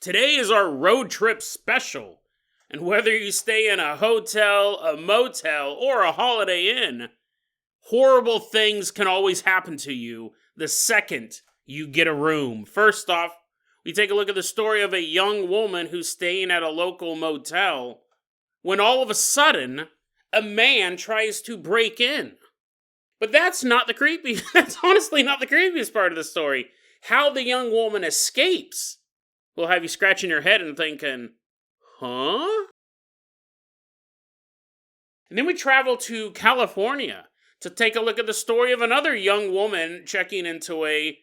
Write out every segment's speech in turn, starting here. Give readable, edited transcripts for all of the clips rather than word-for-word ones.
Today is our road trip special, and whether you stay in a hotel, a motel, or a Holiday Inn, horrible things can always happen to you the second you get a room. First off, we take a look at the story of a young woman who's staying at a local motel when all of a sudden, a man tries to break in. But that's honestly not the creepiest part of the story. How the young woman escapes will have you scratching your head and thinking, huh? And then we travel to California to take a look at the story of another young woman checking into a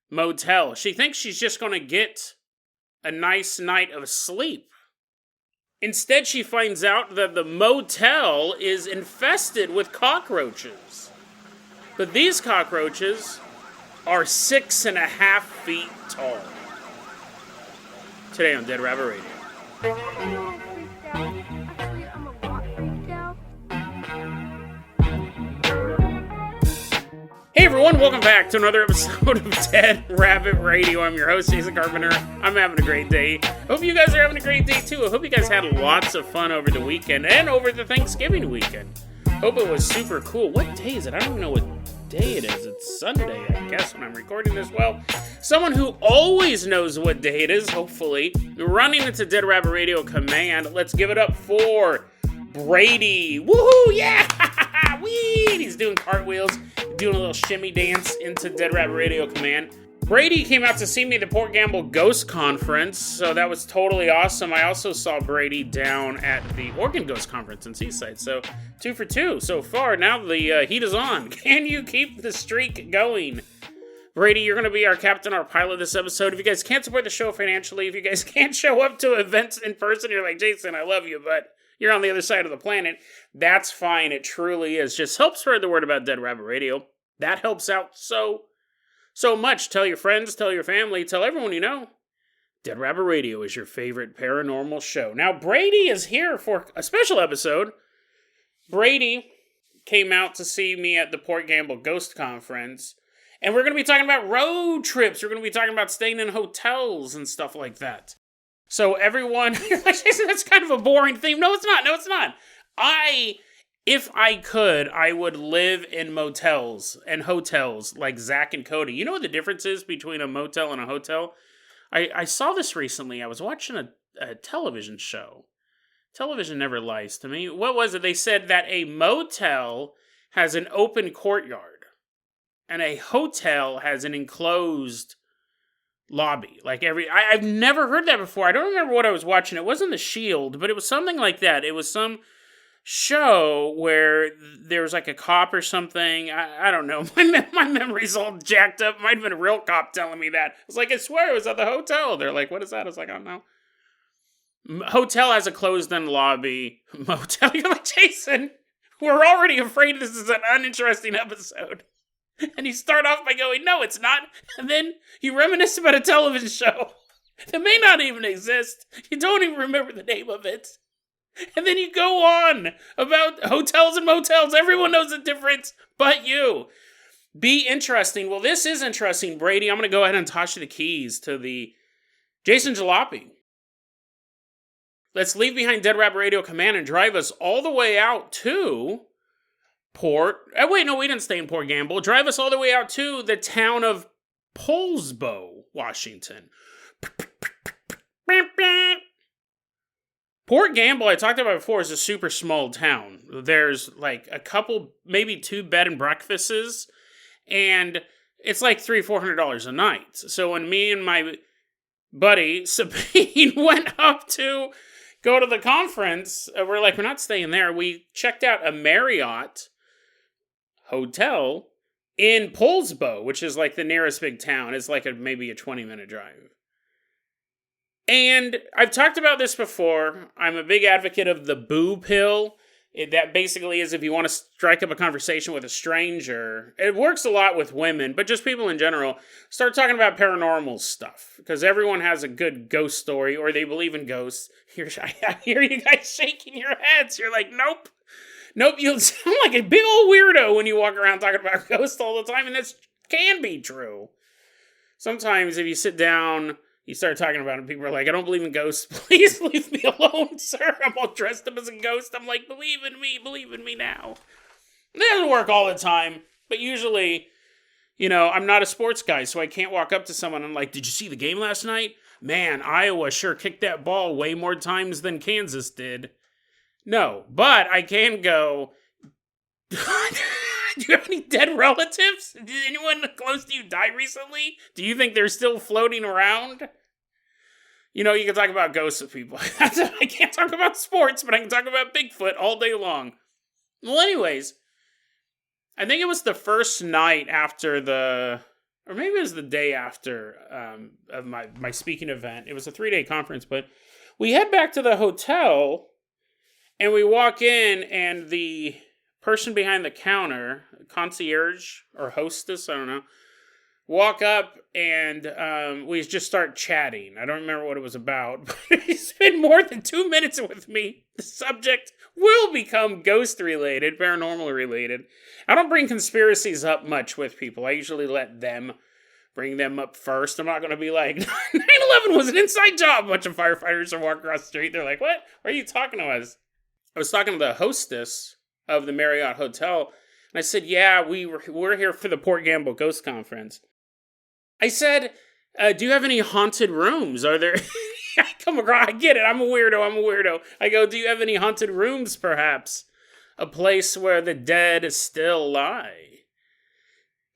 motel. She thinks she's just going to get a nice night of sleep. Instead, she finds out that the motel is infested with cockroaches. But these cockroaches are 6.5 feet tall. Today on Dead Rabbit Radio. Hey everyone, welcome back to another episode of Dead Rabbit Radio. I'm your host, Jason Carpenter. I'm having a great day. Hope you guys are having a great day too. I hope you guys had lots of fun over the weekend and over the Thanksgiving weekend. Hope it was super cool. What day is it? I don't even know what day it is. It's Sunday, I guess, when I'm recording this. Well, someone who always knows what day it is, hopefully, running into Dead Rabbit Radio Command. Let's give it up for Brady. Woohoo! Yeah! Whee! He's doing cartwheels, doing a little shimmy dance into Dead Rabbit Radio Command. Brady came out to see me at the Port Gamble Ghost Conference, so that was totally awesome. I also saw Brady down at the Oregon Ghost Conference in Seaside, so 2 for 2 so far. Now the heat is on. Can you keep the streak going? Brady, you're going to be our captain, our pilot this episode. If you guys can't support the show financially, if you guys can't show up to events in person, you're like, Jason, I love you, but you're on the other side of the planet, that's fine. It truly is. Just help spread the word about Dead Rabbit Radio. That helps out so much. Tell your friends, tell your family, tell everyone you know. Dead Rabbit Radio is your favorite paranormal show. Now, Brady is here for a special episode. Brady came out to see me at the Port Gamble Ghost Conference, and we're going to be talking about road trips. We're going to be talking about staying in hotels and stuff like that. So everyone, you're like, Jason, that's kind of a boring theme. No, it's not. If I could, I would live in motels and hotels like Zach and Cody. You know what the difference is between a motel and a hotel? I saw this recently. I was watching a television show. Television never lies to me. What was it? They said that a motel has an open courtyard and a hotel has an enclosed lobby. I've never heard that before. I don't remember what I was watching. It wasn't The Shield, but it was something like that. It was some show where there was like a cop or something. I don't know. My memory's all jacked up. Might have been a real cop telling me that. I was like, I swear it was at the hotel. They're like, what is that? I was like, I don't know. Hotel has a closed-in lobby. Motel, you're like, Jason, we're already afraid this is an uninteresting episode. And you start off by going, no, it's not. And then you reminisce about a television show that may not even exist. You don't even remember the name of it. And then you go on about hotels and motels. Everyone knows the difference but you. Be interesting. Well, this is interesting, Brady. I'm going to go ahead and toss you the keys to the Jason Jalopy. Let's leave behind Dead Rabbit Radio Command and drive us all the way out to we didn't stay in Port Gamble. Drive us all the way out to the town of Poulsbo, Washington. Port Gamble, I talked about before, is a super small town. There's like a couple, maybe 2 bed and breakfasts, and it's like $300-400 a night. So when me and my buddy Sabine went up to go to the conference, we're like, we're not staying there. We checked out a Marriott hotel in Poulsbo, which is like the nearest big town. It's like maybe a 20-minute drive. And I've talked about this before. I'm a big advocate of the boo pill. That basically is if you want to strike up a conversation with a stranger. It works a lot with women, but just people in general. Start talking about paranormal stuff. Because everyone has a good ghost story, or they believe in ghosts. I hear you guys shaking your heads. You're like, nope. You sound like a big old weirdo when you walk around talking about ghosts all the time, and that can be true. Sometimes if you sit down, he started talking about it. People were like, I don't believe in ghosts. Please leave me alone, sir. I'm all dressed up as a ghost. I'm like, believe in me now. It doesn't work all the time, but usually, I'm not a sports guy, so I can't walk up to someone and I'm like, did you see the game last night? Man, Iowa sure kicked that ball way more times than Kansas did. No, but I can go, do you have any dead relatives? Did anyone close to you die recently? Do you think they're still floating around? You can talk about ghosts with people. I can't talk about sports, but I can talk about Bigfoot all day long. Well, anyways, I think it was the first night after or maybe it was the day after of my speaking event. It was a 3-day conference, but we head back to the hotel, and we walk in, and the person behind the counter, concierge or hostess, I don't know, walk up, and we just start chatting. I don't remember what it was about, but he spent more than 2 minutes with me. The subject will become ghost-related, paranormal-related. I don't bring conspiracies up much with people. I usually let them bring them up first. I'm not going to be like, 9/11 was an inside job. A bunch of firefighters are walking across the street. They're like, what? Why are you talking to us? I was talking to the hostess of the Marriott Hotel, and I said, yeah, we're here for the Port Gamble Ghost Conference. I said, do you have any haunted rooms? Are there... I come across, I get it, I'm a weirdo. I go, do you have any haunted rooms, perhaps? A place where the dead still lie.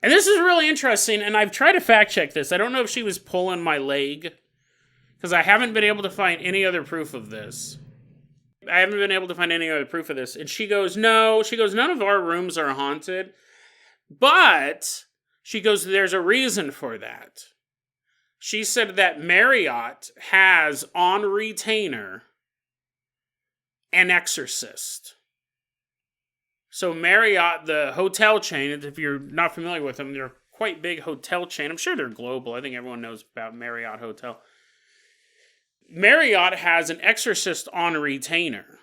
And this is really interesting, and I've tried to fact check this. I don't know if she was pulling my leg, because I haven't been able to find any other proof of this. And she goes, no. She goes, none of our rooms are haunted. But, she goes, there's a reason for that. She said that Marriott has on retainer an exorcist. So Marriott, the hotel chain, if you're not familiar with them, they're a quite big hotel chain. I'm sure they're global. I think everyone knows about Marriott Hotel. Marriott has an exorcist on retainer.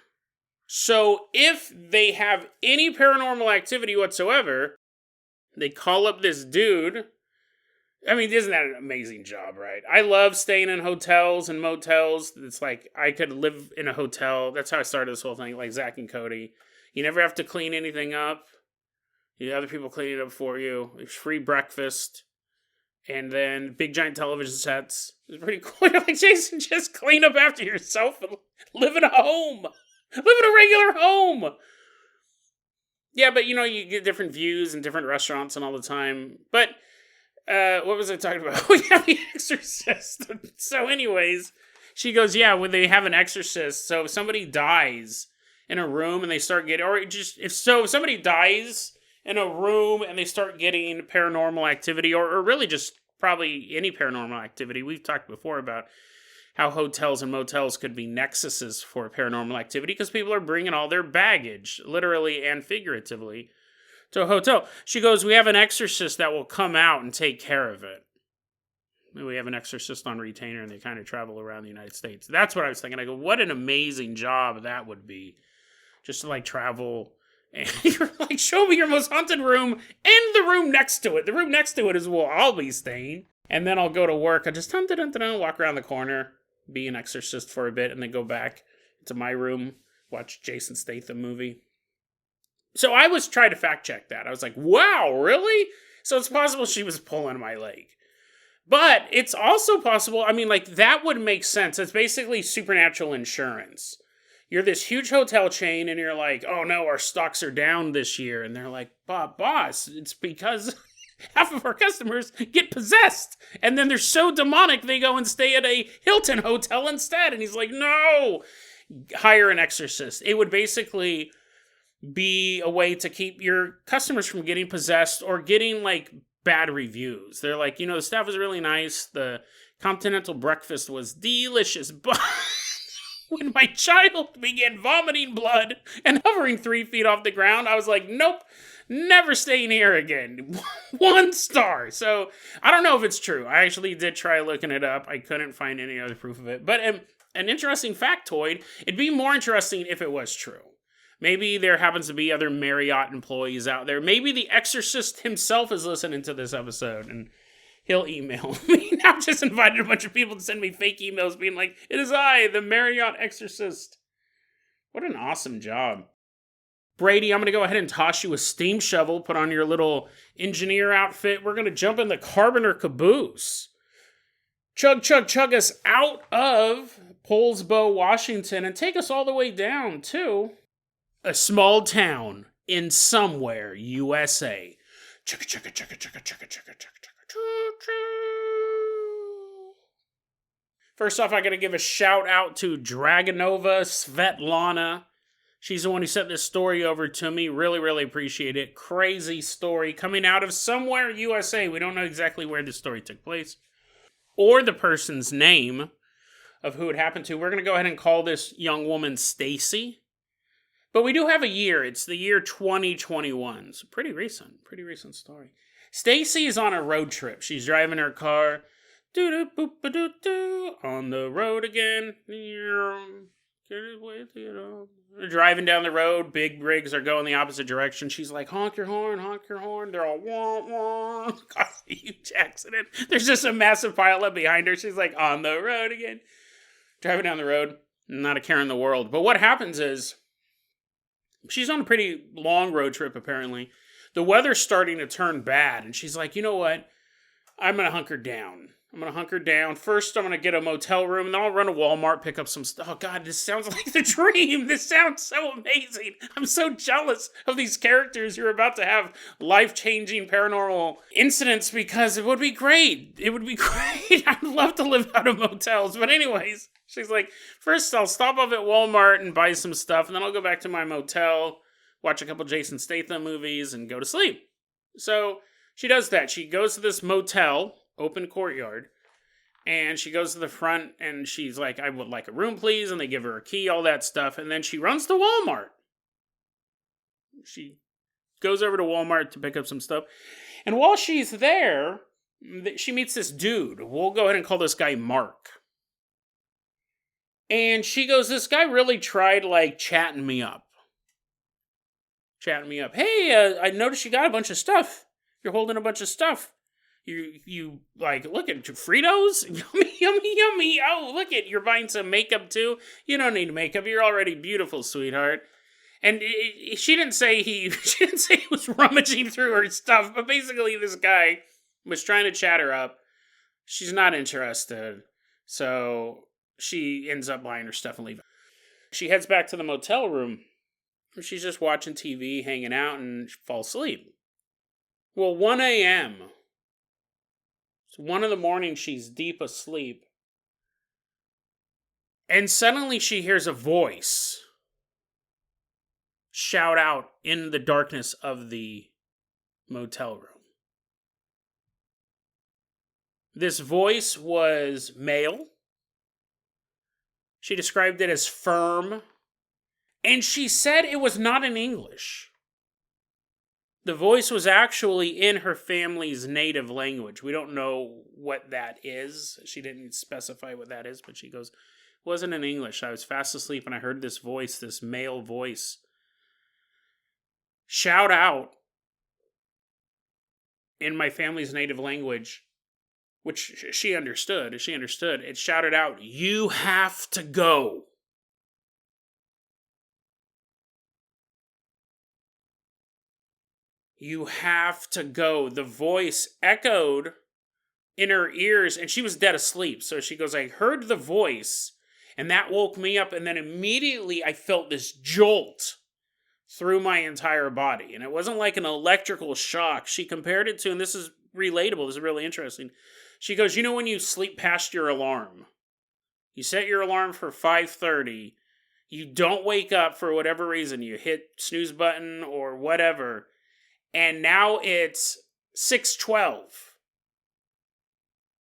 So if they have any paranormal activity whatsoever, they call up this dude. I mean, isn't that an amazing job, right? I love staying in hotels and motels. It's like I could live in a hotel. That's how I started this whole thing, like Zach and Cody. You never have to clean anything up. You have other people clean it up for you. It's free breakfast. And then big giant television sets. It's pretty cool. You're like, Jason, just clean up after yourself and live in a home. Live in a regular home. Yeah, but you get different views and different restaurants and all the time. But what was I talking about? Oh, yeah, the exorcist. So anyways, she goes, yeah, when they have an exorcist, so if somebody dies in a room and they start getting, if somebody dies in a room and they start getting paranormal activity, or really just probably any paranormal activity. We've talked before about how hotels and motels could be nexuses for paranormal activity because people are bringing all their baggage, literally and figuratively, to a hotel. She goes, we have an exorcist that will come out and take care of it. We have an exorcist on retainer and they kind of travel around the United States. That's what I was thinking. I go, what an amazing job that would be. Just to travel and you're like, show me your most haunted room and the room next to it. The room next to it is where I'll be staying. And then I'll go to work. I just walk around the corner, be an exorcist for a bit, and then go back to my room, watch Jason Statham movie. So I was trying to fact check that. I was like, wow, really? So it's possible she was pulling my leg. But it's also possible, that would make sense. It's basically supernatural insurance. You're this huge hotel chain, and you're like, oh no, our stocks are down this year. And they're like, boss, it's because half of our customers get possessed. And then they're so demonic, they go and stay at a Hilton hotel instead. And he's like, no, hire an exorcist. It would basically be a way to keep your customers from getting possessed or getting, bad reviews. They're like, the staff was really nice. The continental breakfast was delicious, but when my child began vomiting blood and hovering 3 feet off the ground, I was like, nope, never staying here again. 1 star. So I don't know if it's true. I actually did try looking it up. I couldn't find any other proof of it. But an interesting factoid, it'd be more interesting if it was true. Maybe there happens to be other Marriott employees out there. Maybe the exorcist himself is listening to this episode and he'll email me. I've just invited a bunch of people to send me fake emails being like, it is I, the Marriott exorcist. What an awesome job. Brady, I'm going to go ahead and toss you a steam shovel, put on your little engineer outfit. We're going to jump in the Carpenter caboose. Chug us out of Poulsbo, Washington, and take us all the way down to a small town in somewhere, USA. First off, I got to give a shout out to Dragonova Svetlana. She's the one who sent this story over to me. Really, really appreciate it. Crazy story coming out of somewhere, USA. We don't know exactly where this story took place or the person's name of who it happened to. We're going to go ahead and call this young woman Stacy. But we do have a year. It's the year 2021. It's pretty recent story. Stacy is on a road trip. She's driving her car. On the road again. Driving down the road. Big rigs are going the opposite direction. She's like, honk your horn, honk your horn. They're all wah, wah. Caused a huge accident. There's just a massive pileup behind her. She's like, on the road again. Driving down the road. Not a care in the world. But what happens is, she's on a pretty long road trip, apparently. The weather's starting to turn bad. And she's like, you know what? I'm going to hunker down. First, I'm going to get a motel room, and then I'll run to Walmart, pick up some stuff. Oh, God, this sounds like the dream. This sounds so amazing. I'm so jealous of these characters who are about to have life-changing paranormal incidents because it would be great. I'd love to live out of motels. But anyways, she's like, first, I'll stop off at Walmart and buy some stuff, and then I'll go back to my motel, watch a couple Jason Statham movies, and go to sleep. So she does that. She goes to this motel, open courtyard, and she goes to the front and she's like, I would like a room, please, and they give her a key, all that stuff, and then she runs to Walmart. She goes over to Walmart to pick up some stuff, and while she's there, she meets this dude. We'll go ahead and call this guy Mark. And she goes, this guy really tried, chatting me up. Hey, I noticed you got a bunch of stuff. You're holding a bunch of stuff. You look at Fritos? Yummy, yummy, yummy. Oh, look at, you're buying some makeup too? You don't need makeup. You're already beautiful, sweetheart. And she didn't say he was rummaging through her stuff, but basically this guy was trying to chat her up. She's not interested. So she ends up buying her stuff and leaving. She heads back to the motel room. She's just watching TV, hanging out, and she falls asleep. Well, 1 a.m., it's 1 in the morning, she's deep asleep. And suddenly she hears a voice shout out in the darkness of the motel room. This voice was male. She described it as firm. And she said it was not in English. The voice was actually in her family's native language. We don't know what that is. She didn't specify what that is, but she goes, it wasn't in English. I was fast asleep and I heard this voice, this male voice, shout out in my family's native language, which she understood. It shouted out, you have to go. You have to go. The voice echoed in her ears, and she was dead asleep. So she goes, I heard the voice, and that woke me up, and then immediately I felt this jolt through my entire body. And it wasn't like an electrical shock. She compared it to, and this is relatable, this is really interesting. She goes, you know when you sleep past your alarm? You set your alarm for 5:30. You don't wake up for whatever reason. You hit snooze button or whatever. And now it's 6:12.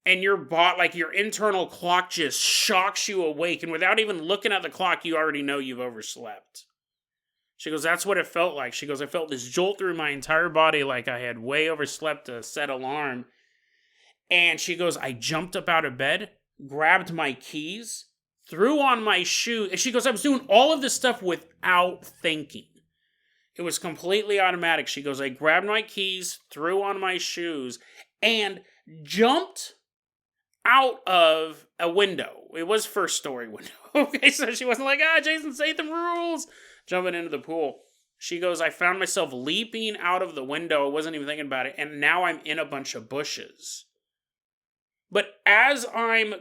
And your your internal clock just shocks you awake. And without even looking at the clock, you already know you've overslept. She goes, that's what it felt like. She goes, I felt this jolt through my entire body like I had way overslept a set alarm. And she goes, I jumped up out of bed, grabbed my keys, threw on my shoes. And she goes, I was doing all of this stuff without thinking. It was completely automatic. She goes, I grabbed my keys, threw on my shoes, and jumped out of a window. It was first story window. Okay, so she wasn't like, Jason Statham rules, jumping into the pool. She goes, I found myself leaping out of the window. I wasn't even thinking about it. And now I'm in a bunch of bushes. But as I'm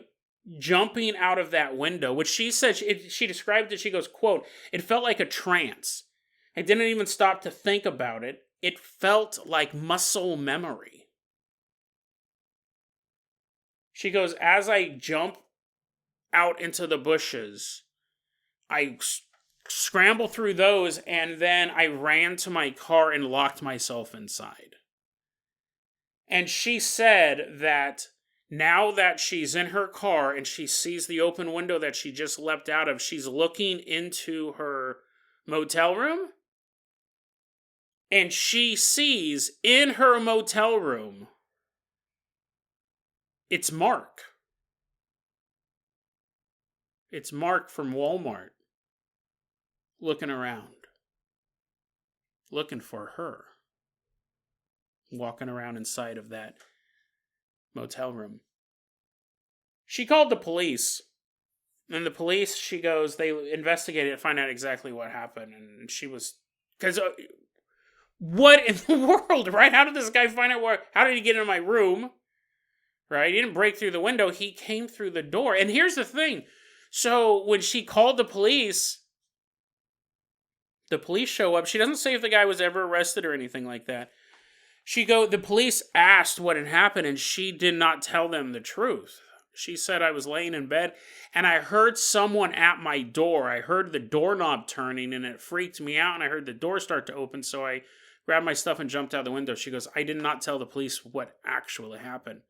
jumping out of that window, which she said, she described it, she goes, quote, it felt like a trance. I didn't even stop to think about it. It felt like muscle memory. She goes, as I jump out into the bushes, I scramble through those, and then I ran to my car and locked myself inside. And she said that now that she's in her car and she sees the open window that she just leapt out of, she's looking into her motel room, and she sees in her motel room, it's Mark. It's Mark from Walmart looking around, looking for her, walking around inside of that motel room. She called the police, and the police, she goes, they investigated it, find out exactly what happened, and she was, because what in the world, right? How did this guy find out how did he get into my room, right? He didn't break through the window, he came through the door. And here's the thing, so when she called the police show up. She doesn't say if the guy was ever arrested or anything like that. The police asked what had happened, and she did not tell them the truth. She said, I was laying in bed, and I heard someone at my door. I heard the doorknob turning, and it freaked me out, and I heard the door start to open, so I grabbed my stuff and jumped out the window. She goes, I did not tell the police what actually happened.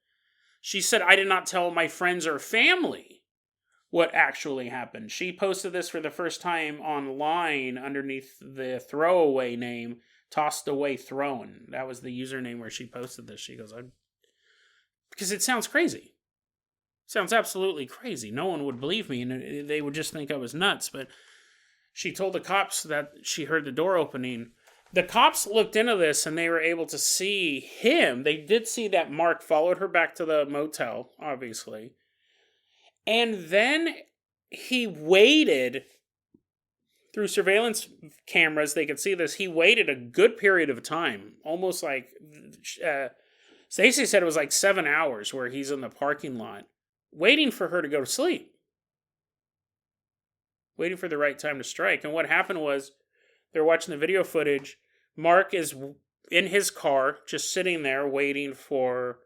She said, I did not tell my friends or family what actually happened. She posted this for the first time online underneath the throwaway name, Tossed Away Thrown. That was the username where she posted this. She goes, because it sounds crazy. Sounds absolutely crazy. No one would believe me, and they would just think I was nuts. But she told the cops that she heard the door opening. The cops looked into this, and they were able to see him. They did see that Mark followed her back to the motel, obviously. And then he waited, through surveillance cameras, they could see this, he waited a good period of time, almost like, Stacy said it was like 7 hours where he's in the parking lot, waiting for her to go to sleep. Waiting for the right time to strike. And what happened was, they're watching the video footage, Mark is in his car, just sitting there waiting for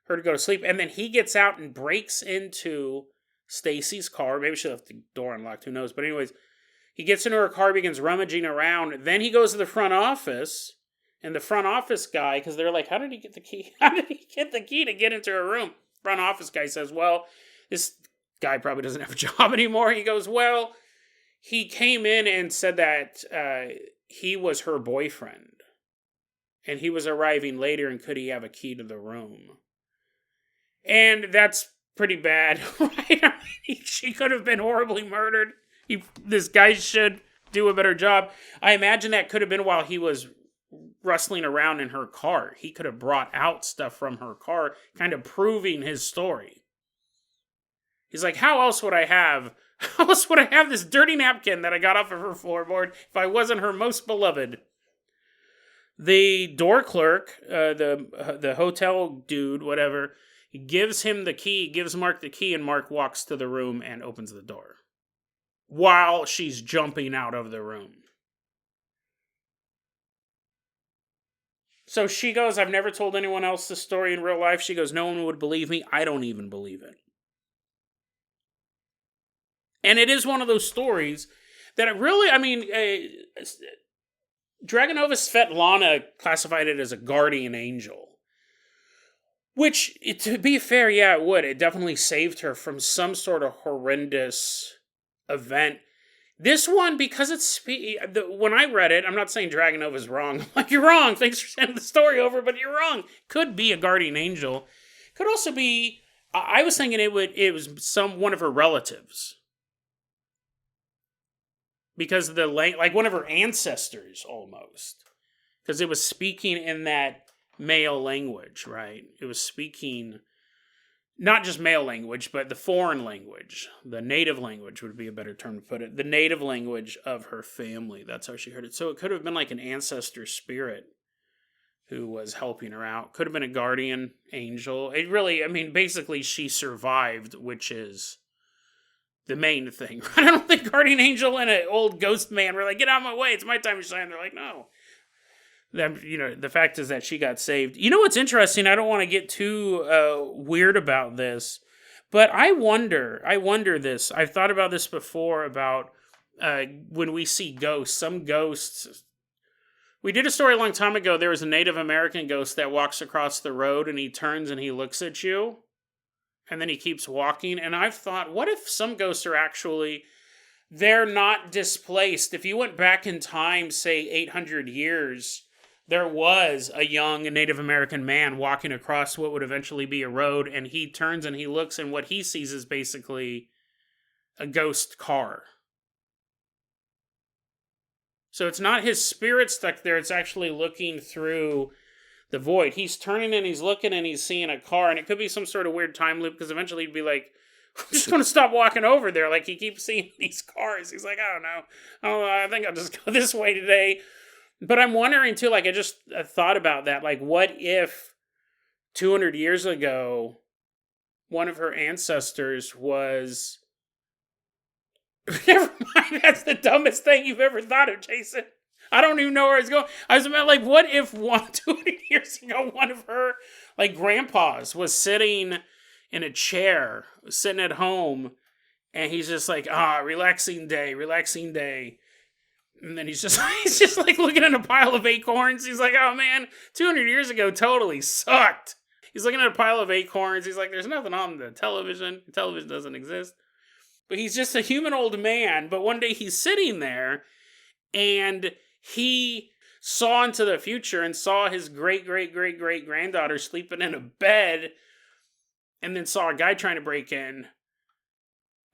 her to go to sleep, and then he gets out and breaks into Stacy's car. Maybe she left the door unlocked, who knows. But anyways, he gets into her car, begins rummaging around. Then he goes to the front office, and the front office guy, because they're like, how did he get the key? How did he get the key to get into her room? Front office guy says, well, this guy probably doesn't have a job anymore. He goes, well, he came in and said that he was her boyfriend, and he was arriving later, and could he have a key to the room? And that's pretty bad, right? I mean, she could have been horribly murdered. This guy should do a better job. I imagine that could have been while he was rustling around in her car. He could have brought out stuff from her car, kind of proving his story. He's like, how else would I have this dirty napkin that I got off of her floorboard if I wasn't her most beloved? The door clerk, the hotel dude, whatever, he gives him the key, gives Mark the key, and Mark walks to the room and opens the door while she's jumping out of the room. So she goes, I've never told anyone else this story in real life. She goes, no one would believe me. I don't even believe it. And it is one of those stories that it really, I mean, Dragonova Svetlana classified it as a guardian angel. Which, to be fair, yeah, it would. It definitely saved her from some sort of horrendous event. This one, because it's... when I read it, I'm not saying Dragonova's wrong. I'm like, you're wrong. Thanks for sending the story over, but you're wrong. Could be a guardian angel. Could also be... I was thinking it was one of her relatives. Because of the like one of her ancestors, almost. Because it was speaking in that male language, right? It was speaking not just male language, but the foreign language. The native language would be a better term to put it. The native language of her family. That's how she heard it. So it could have been like an ancestor spirit who was helping her out. Could have been a guardian angel. It really, I mean, basically she survived, which is the main thing. I don't think guardian angel and an old ghost man were like, get out of my way, it's my time to shine. They're like, no. The fact is that she got saved. You know what's interesting? I don't want to get too weird about this, but I wonder this. I've thought about this before about when we see ghosts. Some ghosts... We did a story a long time ago. There was a Native American ghost that walks across the road and he turns and he looks at you and then he keeps walking. And I've thought, what if some ghosts are actually, they're not displaced? If you went back in time, say 800 years, there was a young Native American man walking across what would eventually be a road, and he turns and he looks, and what he sees is basically a ghost car. So it's not his spirit stuck there, it's actually looking through the void. He's turning and he's looking and he's seeing a car, and it could be some sort of weird time loop, because eventually he'd be like, I'm just going to stop walking over there. Like, he keeps seeing these cars. He's like, I don't know. I think I'll just go this way today. But I'm wondering, too, like, I just thought about that. Like, what if 200 years ago, one of her ancestors was... Never mind, that's the dumbest thing you've ever thought of, Jason. I don't even know where I was going. I was about, like, what if 200 years ago, one of her, like, grandpas was sitting in a chair, sitting at home, and he's just like, relaxing day. And then he's just like looking at a pile of acorns. He's like, oh man, 200 years ago totally sucked. He's looking at a pile of acorns. He's like, there's nothing on the television. Television doesn't exist. But he's just a human old man. But one day he's sitting there and he saw into the future and saw his great-great-great-great-granddaughter sleeping in a bed, and then saw a guy trying to break in.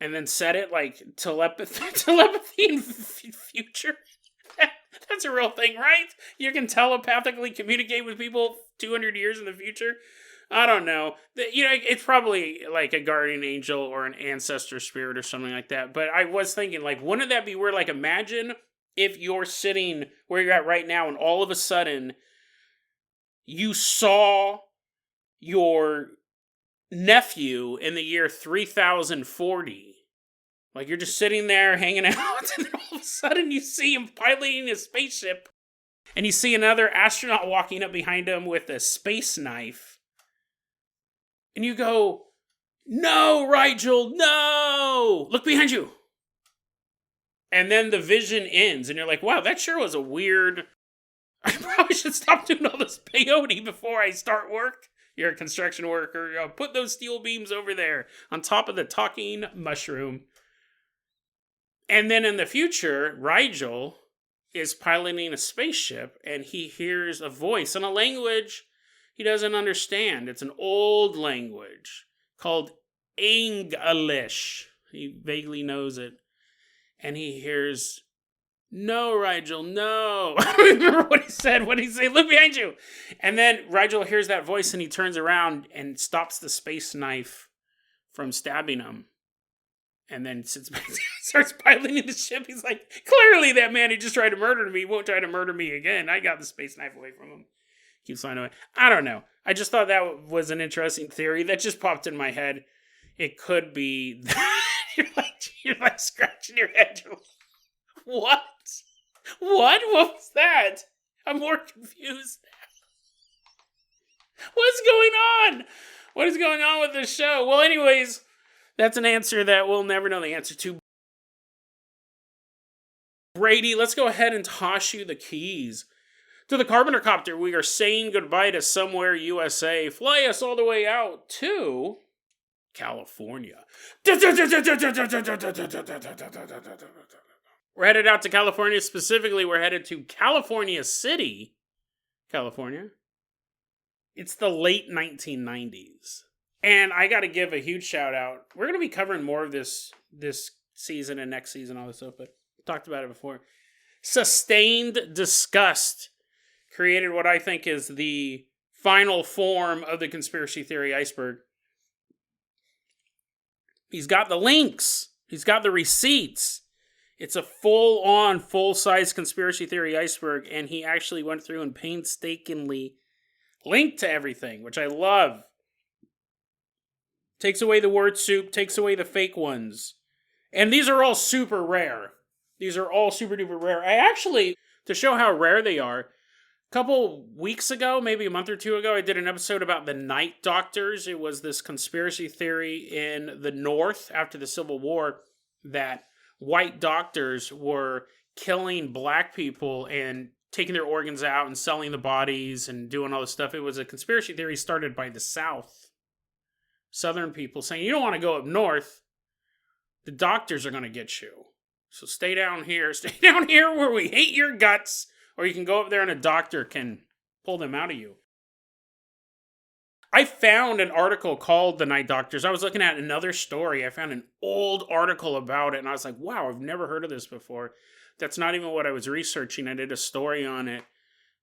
And then said it like telepathy in future. That's a real thing, right? You can telepathically communicate with people 200 years in the future. I don't know. It's probably like a guardian angel or an ancestor spirit or something like that. But I was thinking, like, wouldn't that be weird? Like, imagine if you're sitting where you're at right now and all of a sudden you saw your nephew in the year 3040. Like, you're just sitting there hanging out, and then all of a sudden you see him piloting a spaceship, and you see another astronaut walking up behind him with a space knife. And you go, no, Rigel, no! Look behind you! And then the vision ends, and you're like, wow, that sure was a weird... I probably should stop doing all this peyote before I start work. You're a construction worker. Put those steel beams over there on top of the talking mushroom. And then in the future, Rigel is piloting a spaceship, and he hears a voice in a language he doesn't understand. It's an old language called English. He vaguely knows it. And he hears, no, Rigel, no. I don't remember what he said. What did he say? Look behind you. And then Rigel hears that voice, and he turns around and stops the space knife from stabbing him. And then sits back, starts piloting the ship. He's like, clearly that man who just tried to murder me won't try to murder me again. I got the space knife away from him. Keeps flying away. I don't know. I just thought that was an interesting theory that just popped in my head. It could be that you're like scratching your head. You're like, what? What was that? I'm more confused now. What's going on? What is going on with this show? Well, anyways, that's an answer that we'll never know the answer to. Brady, let's go ahead and toss you the keys to the Carpenter copter. We are saying goodbye to somewhere USA. Fly us all the way out to California. We're headed out to California. Specifically, we're headed to California City, California. It's the late 1990s. And I got to give a huge shout out. We're going to be covering more of this season and next season, all this stuff, but talked about it before. Sustained Disgust created what I think is the final form of the conspiracy theory iceberg. He's got the links. He's got the receipts. It's a full-on, full-size conspiracy theory iceberg, and he actually went through and painstakingly linked to everything, which I love. Takes away the word soup, takes away the fake ones. And these are all super rare. These are all super duper rare. I actually, to show how rare they are, a couple weeks ago, maybe a month or two ago, I did an episode about the Night Doctors. It was this conspiracy theory in the North after the Civil War that white doctors were killing black people and taking their organs out and selling the bodies and doing all this stuff. It was a conspiracy theory started by the South. Southern people saying, you don't want to go up north. The doctors are going to get you. So stay down here. Stay down here where we hate your guts. Or you can go up there and a doctor can pull them out of you. I found an article called The Night Doctors. I was looking at another story. I found an old article about it. And I was like, wow, I've never heard of this before. That's not even what I was researching. I did a story on it.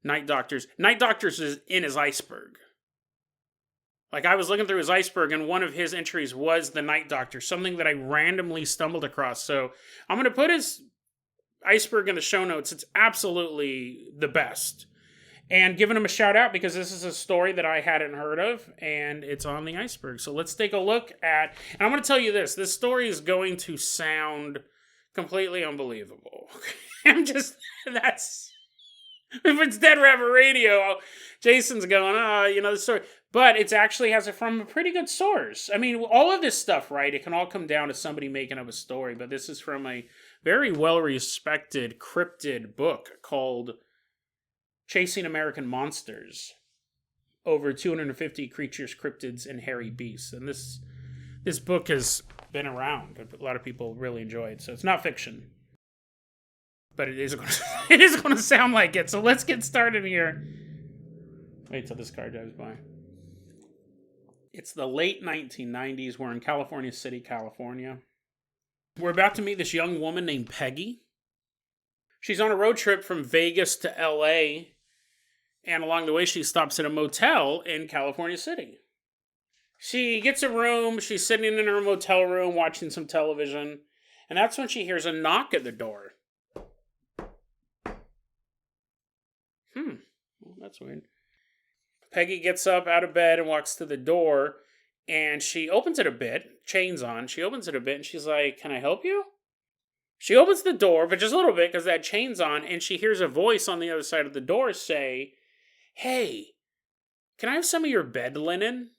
Night Doctors. Night Doctors is in his iceberg. Like, I was looking through his iceberg, and one of his entries was the Night Doctor, something that I randomly stumbled across. So I'm going to put his iceberg in the show notes. It's absolutely the best. And giving him a shout out because this is a story that I hadn't heard of, and it's on the iceberg. So let's take a look at, and I'm going to tell you this story is going to sound completely unbelievable. That's, if it's Dead Rabbit Radio, Jason's going, the story. But it actually has it from a pretty good source. I mean, all of this stuff, right? It can all come down to somebody making up a story. But this is from a very well-respected cryptid book called Chasing American Monsters. Over 250 creatures, cryptids, and hairy beasts. And this book has been around. A lot of people really enjoy it. So it's not fiction. But it is going to sound like it. So let's get started here. Wait till this car drives by. It's the late 1990s. We're in California City, California. We're about to meet this young woman named Peggy. She's on a road trip from Vegas to LA. And along the way, she stops at a motel in California City. She gets a room. She's sitting in her motel room watching some television. And that's when she hears a knock at the door. Well, that's weird. Peggy gets up out of bed and walks to the door, and she opens it a bit, chains on. She opens it a bit, and she's like, can I help you? She opens the door, but just a little bit, because that chain's on, and she hears a voice on the other side of the door say, hey, can I have some of your bed linen?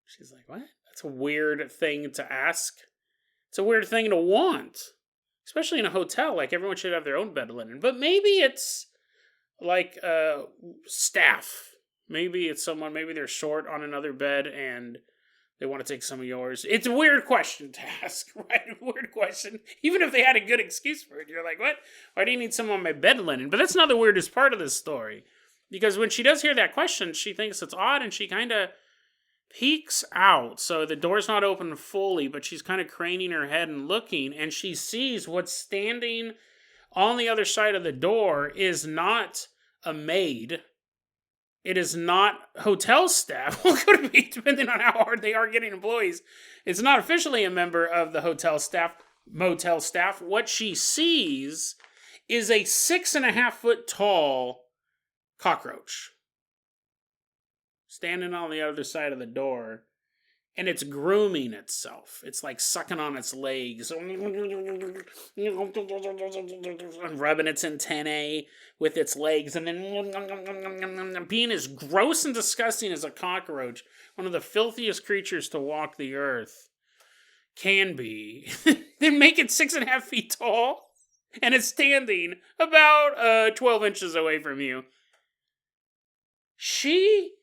She's like, what? That's a weird thing to ask. It's a weird thing to want, especially in a hotel. Like, everyone should have their own bed linen, but maybe it's like staff. Maybe it's someone, maybe they're short on another bed and they want to take some of yours. It's a weird question to ask, right? A weird question. Even if they had a good excuse for it. You're like, what? Why do you need some on my bed linen? But that's not the weirdest part of this story. Because when she does hear that question, she thinks it's odd and she kind of peeks out. So the door's not open fully, but she's kind of craning her head and looking, and she sees what's standing on the other side of the door is not a maid. It is not hotel staff. What could it be, depending on how hard they are getting employees? It's not officially a member of the motel staff. What she sees is a 6.5-foot tall cockroach standing on the other side of the door. And it's grooming itself. It's like sucking on its legs. And rubbing its antennae with its legs. And then being as gross and disgusting as a cockroach. One of the filthiest creatures to walk the earth can be. Then make it 6.5 feet tall. And it's standing about 12 inches away from you. She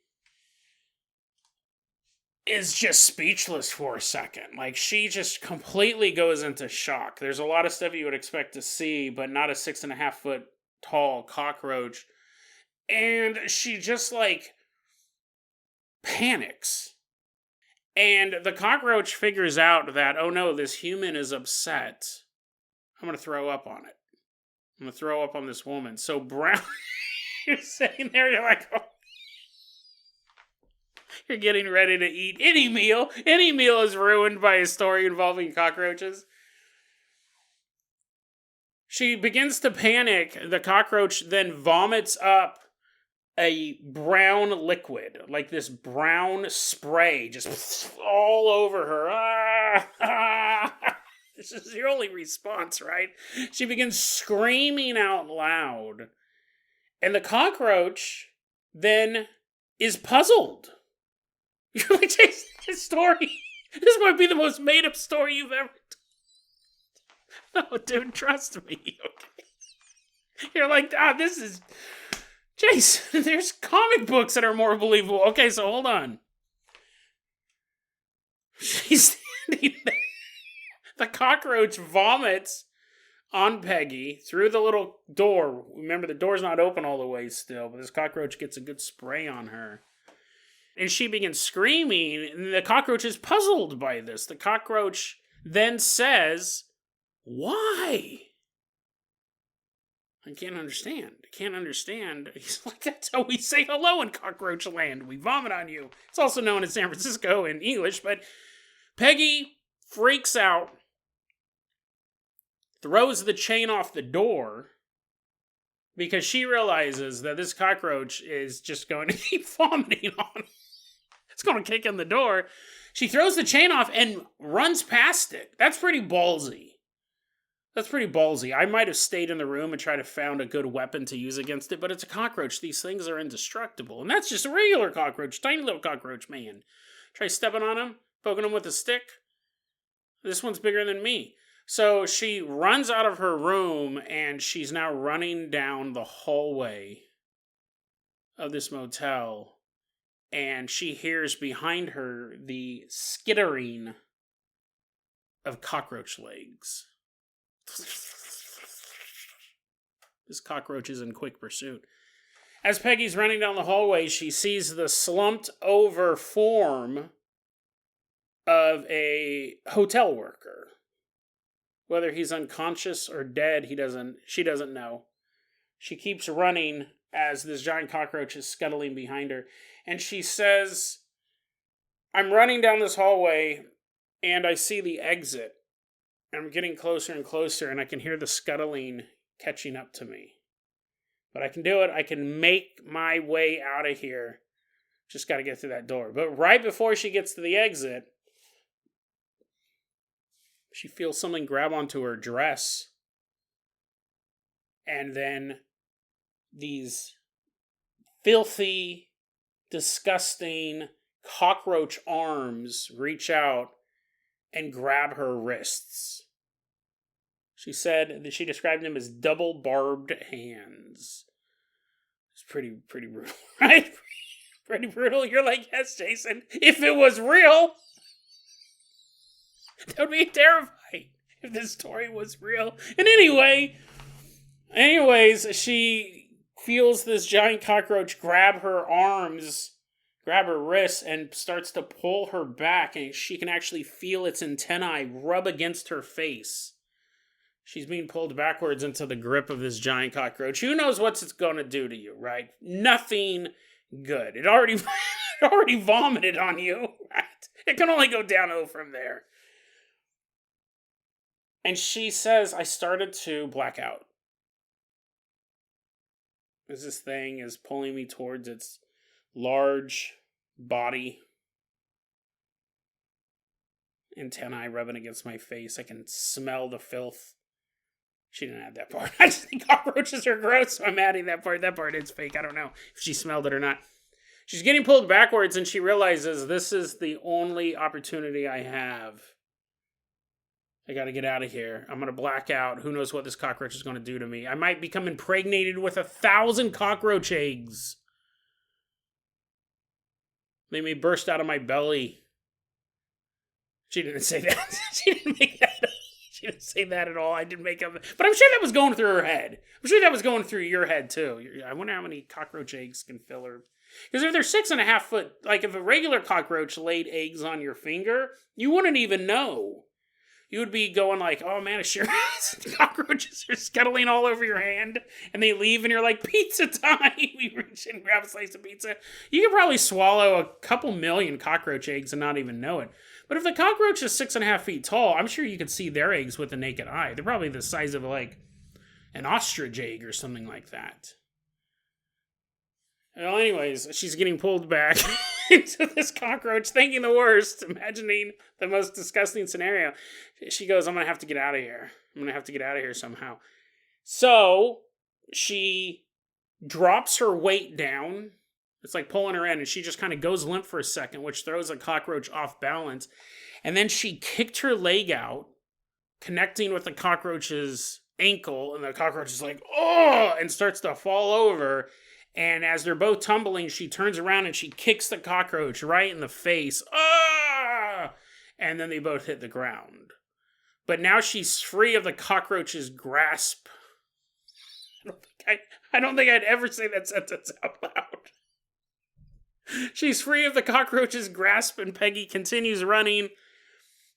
is just speechless for a second. Like, she just completely goes into shock. There's a lot of stuff you would expect to see, but not a 6.5-foot tall cockroach. And she just, like, panics. And the cockroach figures out that, oh no, this human is upset. I'm going to throw up on it. I'm going to throw up on this woman. So Brown, you're sitting there, you're like, oh. You're getting ready to eat any meal. Any meal is ruined by a story involving cockroaches. She begins to panic. The cockroach then vomits up a brown liquid, like this brown spray, just all over her. This is your only response, right? She begins screaming out loud. And the cockroach then is puzzled. You're like, Jason, this story, this might be the most made-up story you've ever told. No, dude, trust me, okay? You're like, this is... Jason, there's comic books that are more believable. Okay, so hold on. She's standing there. The cockroach vomits on Peggy through the little door. Remember, the door's not open all the way still, but this cockroach gets a good spray on her. And she begins screaming, and the cockroach is puzzled by this. The cockroach then says, "Why? I can't understand. I can't understand." He's like, that's how we say hello in Cockroach Land. We vomit on you. It's also known in San Francisco in English, but Peggy freaks out, throws the chain off the door, because she realizes that this cockroach is just going to keep vomiting on her. It's going to kick in the door. She throws the chain off and runs past it. That's pretty ballsy. I might have stayed in the room and tried to find a good weapon to use against it, but it's a cockroach. These things are indestructible. And that's just a regular cockroach, tiny little cockroach, man. Try stepping on him, poking him with a stick. This one's bigger than me. So she runs out of her room, and she's now running down the hallway of this motel. And she hears behind her the skittering of cockroach legs. This cockroach is in quick pursuit. As Peggy's running down the hallway, she sees the slumped over form of a hotel worker. Whether he's unconscious or dead, she doesn't know. She keeps running as this giant cockroach is scuttling behind her. And she says, "I'm running down this hallway and I see the exit. I'm getting closer and closer, and I can hear the scuttling catching up to me. But I can do it. I can make my way out of here. Just got to get through that door." But right before she gets to the exit, she feels something grab onto her dress. And then these filthy, disgusting cockroach arms reach out and grab her wrists. She said that she described them as double barbed hands. It's pretty brutal, right? Pretty brutal. You're like, yes, Jason, if it was real, that would be terrifying if this story was real. And anyways, she feels this giant cockroach grab her arms, grab her wrists, and starts to pull her back, and she can actually feel its antennae rub against her face. She's being pulled backwards into the grip of this giant cockroach. Who knows what it's going to do to you, right? Nothing good. It already vomited on you, right? It can only go downhill from there. And she says, "I started to black out as this thing is pulling me towards its large body. Antennae rubbing against my face. I can smell the filth." She didn't add that part. I just think cockroaches are gross, so I'm adding that part. That part is fake. I don't know if she smelled it or not. She's getting pulled backwards, and she realizes this is the only opportunity I have. I gotta get out of here. I'm gonna black out. Who knows what this cockroach is gonna do to me? I might become impregnated with 1,000 cockroach eggs. They may burst out of my belly. She didn't say that. She didn't make that up. She didn't say that at all. I didn't make up. But I'm sure that was going through her head. I'm sure that was going through your head, too. I wonder how many cockroach eggs can fill her. Because if they're 6.5 foot, like if a regular cockroach laid eggs on your finger, you wouldn't even know. you would be going like, oh man, cockroaches are scuttling all over your hand, and they leave, and you're like, pizza time! We reach in and grab a slice of pizza. You could probably swallow a couple million cockroach eggs and not even know it. But if the cockroach is 6.5 feet tall, I'm sure you could see their eggs with the naked eye. They're probably the size of like an ostrich egg or something like that. Well, anyways, she's getting pulled back into this cockroach, thinking the worst, imagining the most disgusting scenario. She goes, I'm going to have to get out of here. I'm going to have to get out of here somehow. So, she drops her weight down. It's like pulling her in, and she just kind of goes limp for a second, which throws a cockroach off balance. And then she kicked her leg out, connecting with the cockroach's ankle, and the cockroach is like, oh, and starts to fall over. And as they're both tumbling, she turns around and she kicks the cockroach right in the face. Ah! And then they both hit the ground. But now she's free of the cockroach's grasp. I don't think I'd ever say that sentence out loud. She's free of the cockroach's grasp, and Peggy continues running.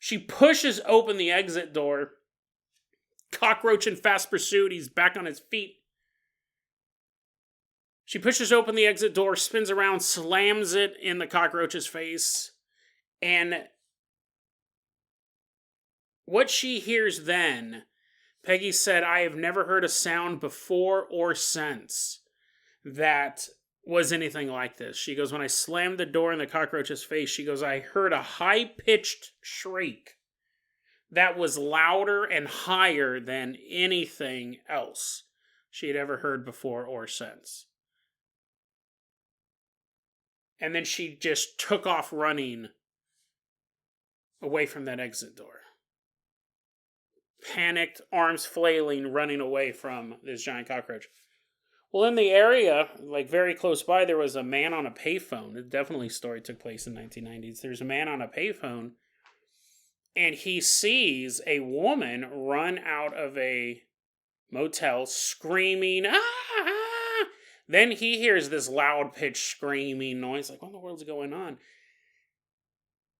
She pushes open the exit door. Cockroach in fast pursuit. He's back on his feet. She pushes open the exit door, spins around, slams it in the cockroach's face. And what she hears then, Peggy said, I have never heard a sound before or since that was anything like this. She goes, when I slammed the door in the cockroach's face, she goes, I heard a high-pitched shriek that was louder and higher than anything else she had ever heard before or since. And then she just took off running away from that exit door. Panicked, arms flailing, running away from this giant cockroach. Well, in the area, like very close by, there was a man on a payphone. It definitely story took place in the 1990s. There's a man on a payphone, and he sees a woman run out of a motel screaming, ah! Then he hears this loud-pitched screaming noise. Like, what in the world's going on?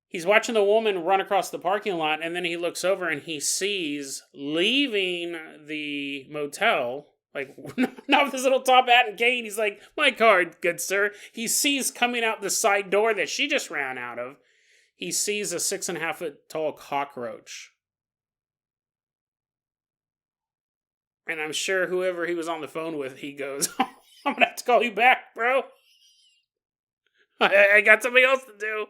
He's watching the woman run across the parking lot, and then he looks over and he sees, leaving the motel, like, not with his little top hat and cane, he's like, my card, good sir. He sees coming out the side door that she just ran out of, he sees a 6.5 foot tall cockroach. And I'm sure whoever he was on the phone with, he goes, I'm going to have to call you back, bro. I got something else to do.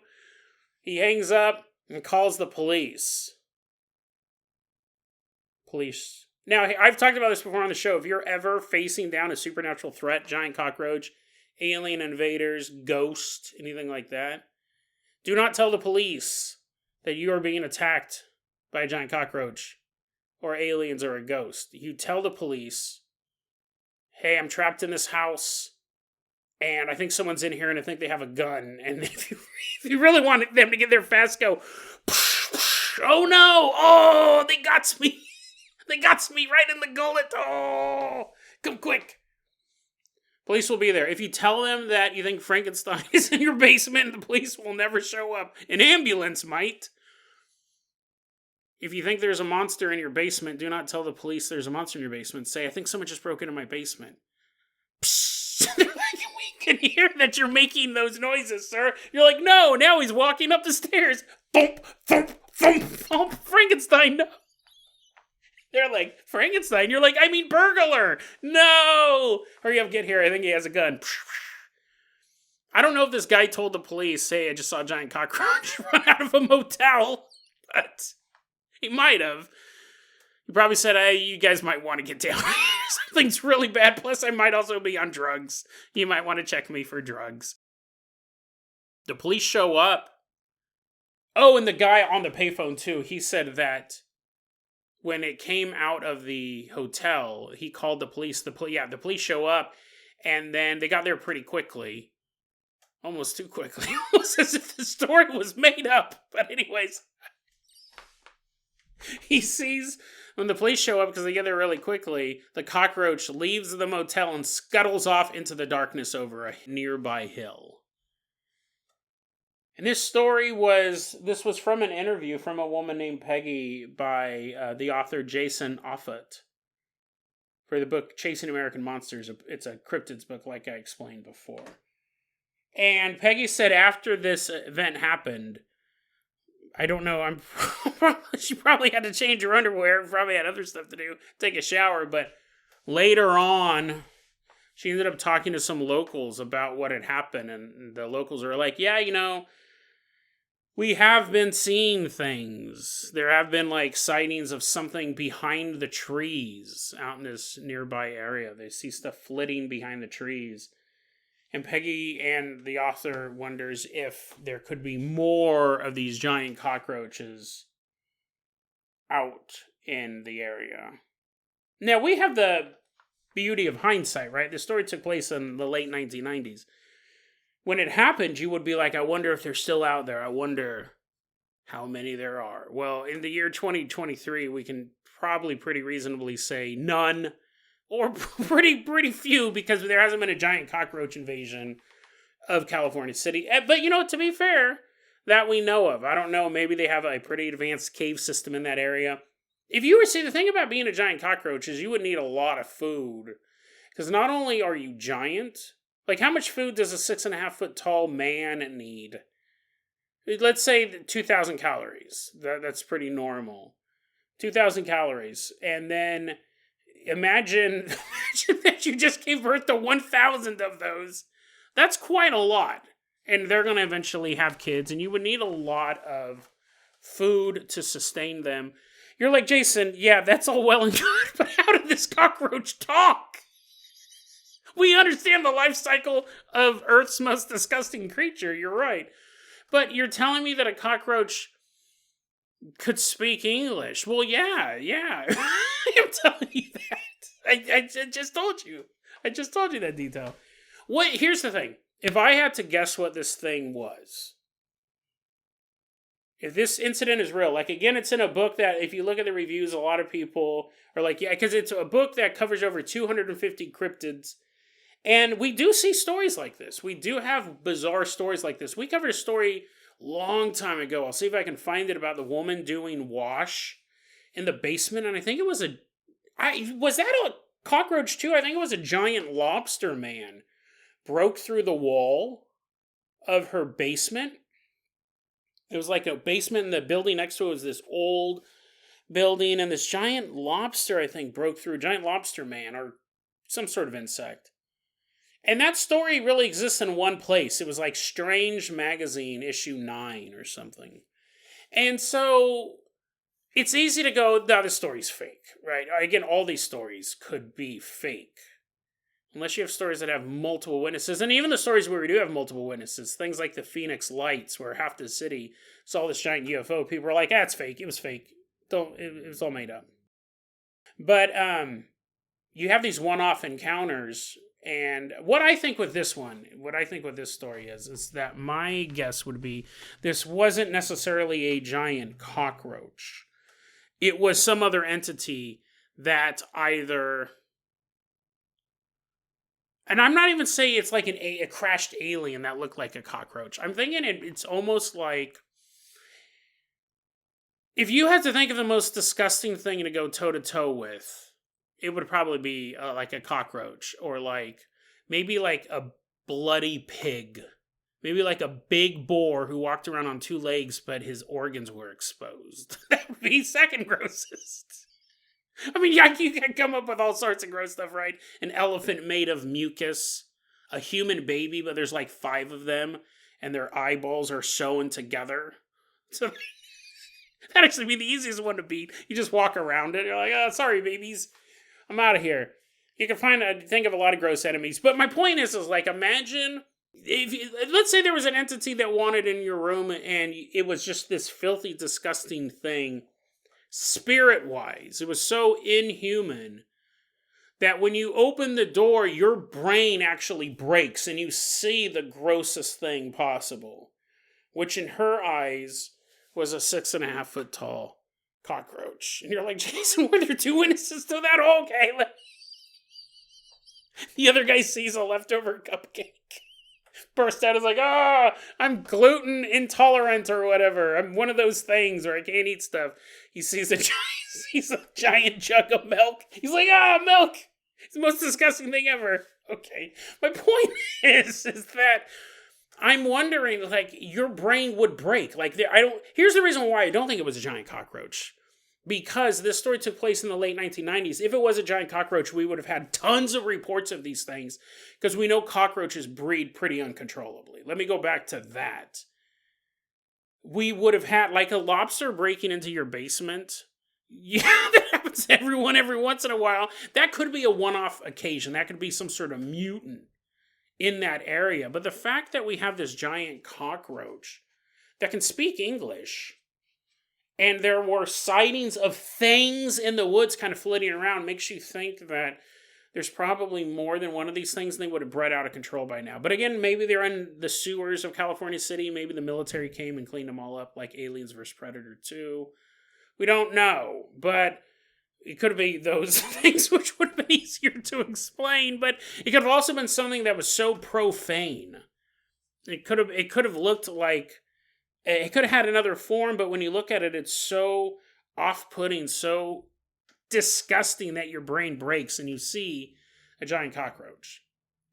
He hangs up and calls the police. Now, I've talked about this before on the show. If you're ever facing down a supernatural threat, giant cockroach, alien invaders, ghost, anything like that, do not tell the police that you are being attacked by a giant cockroach or aliens or a ghost. You tell the police, hey, I'm trapped in this house, and I think someone's in here, and I think they have a gun. And if you really want them to get there fast, go, oh no, oh, they got me. They got me right in the gullet. Oh, come quick. Police will be there. If you tell them that you think Frankenstein is in your basement, the police will never show up. An ambulance might. If you think there's a monster in your basement, do not tell the police there's a monster in your basement. Say, I think someone just broke into my basement. We can hear that you're making those noises, sir. You're like, no, now he's walking up the stairs. Thump, thump, thump, thump. Frankenstein, no. They're like, Frankenstein? You're like, I mean burglar. No. Hurry up, get here. I think he has a gun. I don't know if this guy told the police, hey, I just saw a giant cockroach run out of a motel. But he might have. He probably said, hey, you guys might want to get down. Something's really bad. Plus, I might also be on drugs. You might want to check me for drugs. The police show up. Oh, and the guy on the payphone, too. He said that when it came out of the hotel, he called the police. The police show up, and then they got there pretty quickly. Almost too quickly. Almost as if the story was made up. But anyways, he sees, when the police show up, because they get there really quickly, the cockroach leaves the motel and scuttles off into the darkness over a nearby hill. And this was from an interview from a woman named Peggy by the author Jason Offutt for the book Chasing American Monsters. It's a cryptids book, like I explained before. And Peggy said after this event happened, I don't know, she probably had to change her underwear, probably had other stuff to do, take a shower, but later on, she ended up talking to some locals about what had happened, and the locals are like, yeah, we have been seeing things. There have been sightings of something behind the trees out in this nearby area. They see stuff flitting behind the trees. And Peggy and the author wonders if there could be more of these giant cockroaches out in the area. Now, we have the beauty of hindsight, right? The story took place in the late 1990s. When it happened, you would be like, I wonder if they're still out there. I wonder how many there are. Well, in the year 2023, we can probably pretty reasonably say none. Or pretty few, because there hasn't been a giant cockroach invasion of California City. But, to be fair, that we know of. I don't know, maybe they have a pretty advanced cave system in that area. If you were to see, the thing about being a giant cockroach is you would need a lot of food. Because not only are you giant, how much food does a 6.5 foot tall man need? Let's say 2,000 calories. That's pretty normal. 2,000 calories. And then Imagine that you just gave birth to 1,000 of those. That's quite a lot. And they're going to eventually have kids, and you would need a lot of food to sustain them. You're like, Jason, yeah, that's all well and good, but how did this cockroach talk? We understand the life cycle of Earth's most disgusting creature, you're right. But you're telling me that a cockroach could speak English? Well, yeah. I'm telling you that. I just told you. I just told you that detail. Here's the thing. If I had to guess what this thing was, if this incident is real, again, it's in a book that, if you look at the reviews, a lot of people are like, yeah, because it's a book that covers over 250 cryptids. And we do see stories like this. We do have bizarre stories like this. We covered a story long time ago. I'll see if I can find it, about the woman doing wash in the basement. And I think it was was that a cockroach too? I think it was a giant lobster man broke through the wall of her basement. It was like a basement, and the building next to it was this old building, and this giant lobster, I think, broke through, giant lobster man or some sort of insect. And that story really exists in one place. It was like Strange Magazine, issue 9 or something. And so it's easy to go, no, this story's fake, right? Again, all these stories could be fake. Unless you have stories that have multiple witnesses. And even the stories where we do have multiple witnesses, things like the Phoenix Lights, where half the city saw this giant UFO, people were like, it's fake. It was fake. It was all made up. But you have these one-off encounters. And what I think with this story is that my guess would be this wasn't necessarily a giant cockroach. It was some other entity that either... And I'm not even saying it's like a crashed alien that looked like a cockroach. I'm thinking it's almost like... If you had to think of the most disgusting thing to go toe-to-toe with, it would probably be like a cockroach, or maybe like a bloody pig. Maybe like a big boar who walked around on 2 legs, but his organs were exposed. That would be second grossest. I mean, yeah, you can come up with all sorts of gross stuff, right? An elephant made of mucus, a human baby, but there's like 5 of them, and their eyeballs are sewn together. So that'd actually be the easiest one to beat. You just walk around it, you're like, oh, sorry, babies. I'm out of here. You can think of a lot of gross enemies. But my point is imagine, let's say there was an entity that wanted in your room, and it was just this filthy, disgusting thing, spirit-wise. It was so inhuman that when you open the door, your brain actually breaks, and you see the grossest thing possible, which in her eyes was a 6.5 foot tall cockroach. And you're like, Jason, were there 2 witnesses to that? Oh, okay. The other guy sees a leftover cupcake. burst out as like, oh, I'm gluten intolerant or whatever. I'm one of those things where I can't eat stuff. He sees sees a giant jug of milk. He's like, milk. It's the most disgusting thing ever. Okay. My point is that I'm wondering, like, your brain would break. Like, here's the reason why I don't think it was a giant cockroach. Because this story took place in the late 1990s. If it was a giant cockroach, we would have had tons of reports of these things. Because we know cockroaches breed pretty uncontrollably. Let me go back to that. We would have had, like, a lobster breaking into your basement. Yeah, that happens to everyone every once in a while. That could be a one-off occasion. That could be some sort of mutant in that area. But the fact that we have this giant cockroach that can speak English, and there were sightings of things in the woods kind of flitting around, makes you think that there's probably more than one of these things, and they would have bred out of control by now. But again, maybe they're in the sewers of California City. Maybe the military came and cleaned them all up like Aliens vs. Predator 2. We don't know, but it could be those things, which would have been easier to explain. But it could have also been something that was so profane. It could have looked like, it could have had another form, but when you look at it, it's so off-putting, so disgusting that your brain breaks and you see a giant cockroach.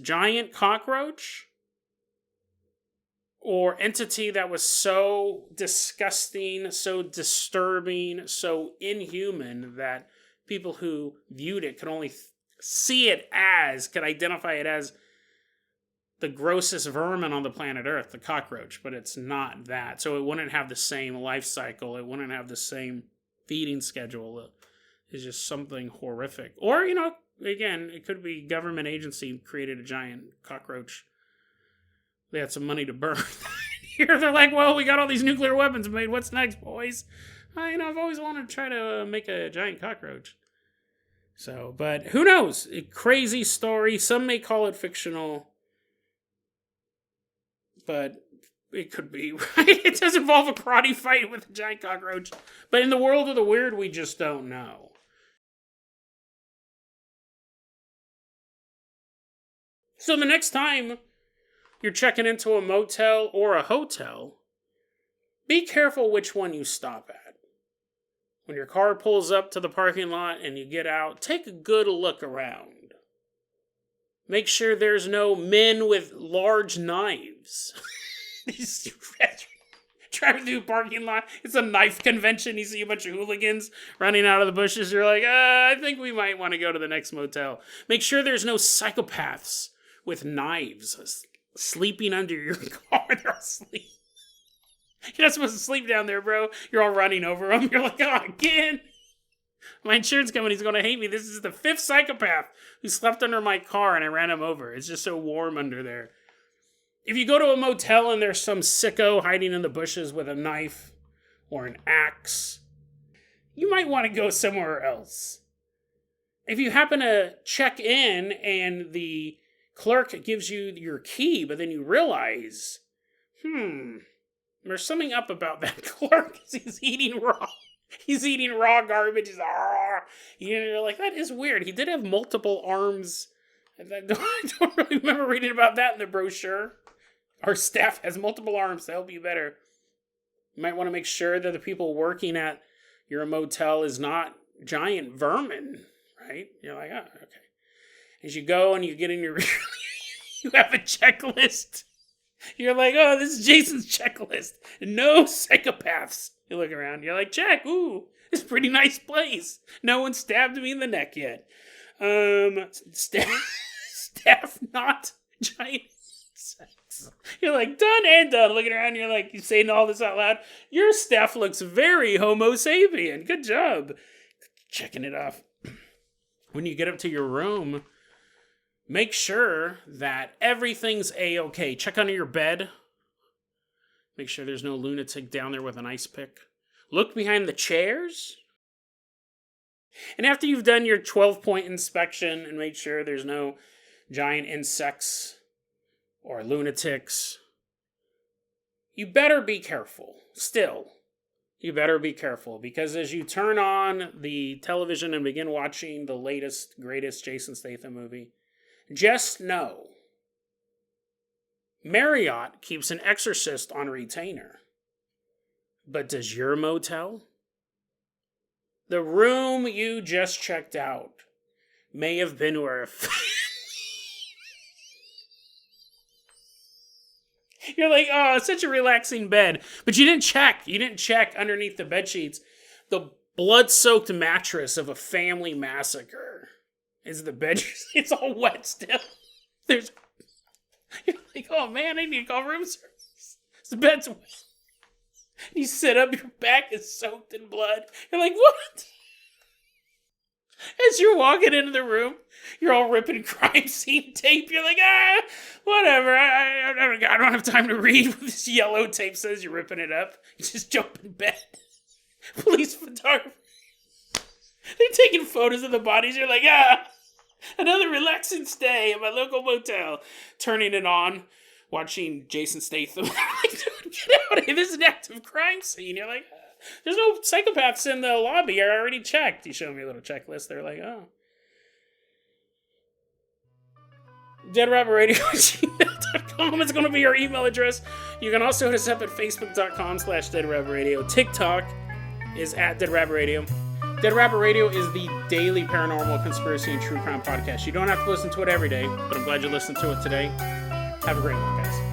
Giant cockroach? Or entity that was so disgusting, so disturbing, so inhuman that people who viewed it could only could identify it as the grossest vermin on the planet Earth, the cockroach, but it's not that. So it wouldn't have the same life cycle. It wouldn't have the same feeding schedule. It's just something horrific. Or, again, it could be government agency created a giant cockroach. They had some money to burn. Here they're like, well, we got all these nuclear weapons made. What's next, boys? I've always wanted to try to make a giant cockroach. So, but who knows? A crazy story. Some may call it fictional. But it could be, right? It does involve a karate fight with a giant cockroach. But in the world of the weird, we just don't know. So the next time you're checking into a motel or a hotel, be careful which one you stop at. When your car pulls up to the parking lot and you get out, take a good look around. Make sure there's no men with large knives. Driving through a parking lot, it's a knife convention. You see a bunch of hooligans running out of the bushes. You're like, I think we might want to go to the next motel. Make sure there's no psychopaths with knives sleeping under your car. They're asleep. You're not supposed to sleep down there, bro. You're all running over them. You're like, again. My insurance company's going to hate me. This is the 5th psychopath who slept under my car and I ran him over. It's just so warm under there. If you go to a motel and there's some sicko hiding in the bushes with a knife or an axe, you might want to go somewhere else. If you happen to check in and the clerk gives you your key, but then you realize, there's something up about that clerk. He's eating raw. He's eating raw garbage. You're like, that is weird. He did have multiple arms. I don't really remember reading about that in the brochure. Our staff has multiple arms to help you better. You might want to make sure that the people working at your motel is not giant vermin, right? You're like, okay. As you go and you get in your... you have a checklist. You're like, this is Jason's checklist. No psychopaths. You look around, you're like, check, ooh, it's a pretty nice place. No one stabbed me in the neck yet. Staff not giant sex. You're like, done and done. Looking around, you're like, you saying all this out loud. Your staff looks very homo sapien. Good job. Checking it off. When you get up to your room, make sure that everything's A-okay. Check under your bed. Make sure there's no lunatic down there with an ice pick. Look behind the chairs. And after you've done your 12-point inspection and made sure there's no giant insects or lunatics, you better be careful. Still, you better be careful. Because as you turn on the television and begin watching the latest, greatest Jason Statham movie, just know Marriott keeps an exorcist on retainer. But does your motel? The room you just checked out may have been where a You're like, oh, it's such a relaxing bed. But you didn't check. You didn't check underneath the bed sheets. The blood-soaked mattress of a family massacre is the bed. It's all wet still. You're like, oh man, I need to call room service. The bed's wet. You sit up, your back is soaked in blood. You're like, what? As you're walking into the room, you're all ripping crime scene tape. You're like, whatever. I don't have time to read what this yellow tape says. You're ripping it up. You just jump in bed. Police photographer. They're taking photos of the bodies. You're like, another relaxing stay at my local motel. Turning it on, watching Jason Statham. Like, dude, get out of here. This is an active crime scene. You're like, there's no psychopaths in the lobby. I already checked. You show me a little checklist. They're like, oh. DeadRabbitRadio@gmail.com is going to be our email address. You can also hit us up at Facebook.com/DeadRabbitRadio. TikTok is at DeadRabbitRadio. Dead Rabbit Radio is the daily paranormal, conspiracy, and true crime podcast. You don't have to listen to it every day, but I'm glad you listened to it today. Have a great one, guys.